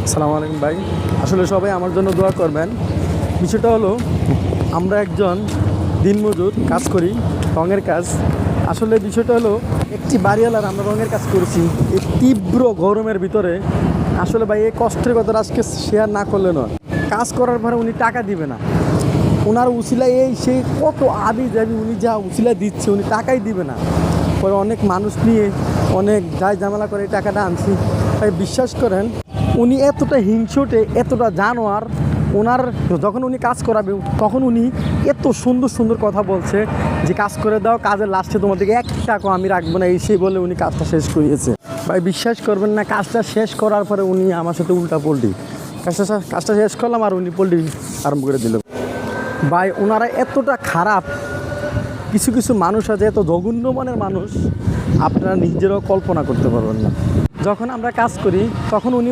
আসসালামু আলাইকুম ভাই। আসলে সবাই আমার জন্য দোয়া করবেন। বিষয়টা হলো, আমরা একজন দিনমজুর, কাজ করি, রঙের কাজ। আসলে বিষয়টা হলো, একটি বাড়িওয়ালার আমরা রঙের কাজ করেছি এই তীব্র গরমের ভিতরে। আসলে ভাই এই কষ্টের কথাটা আজকে শেয়ার না করলে নয়। কাজ করার পরে উনি টাকা দিবে না, ওনার উসিলায় এই সেই কত আবি যাবি, উনি যা উসিলা দিচ্ছে উনি টাকাই দিবে না। পরে অনেক মানুষ নিয়ে অনেক যাই ঝামেলা করে এই টাকাটা আনছি। তাই বিশ্বাস করেন, উনি এতটা হিংসুটে, এতটা জানোয়ার। ওনার যখন উনি কাজ করাবে তখন উনি এত সুন্দর সুন্দর কথা বলছে যে কাজ করে দাও, কাজের লাস্টে তোমাদেরকে এক টাকা আমি রাখবো না, এই সেই বলে উনি কাজটা শেষ করিয়েছে। ভাই বিশ্বাস করবেন না, কাজটা শেষ করার পরে উনি আমার সাথে উল্টা পোল্টি। কাজটা শেষ করলাম আর উনি পোল্টি আরম্ভ করে দিল। ভাই ওনারা এতটা খারাপ, কিছু কিছু মানুষ আছে এত জঘন্য মনের মানুষ, আপনারা নিজেরাও কল্পনা করতে পারবেন না। যখন আমরা কাজ করি তখন উনি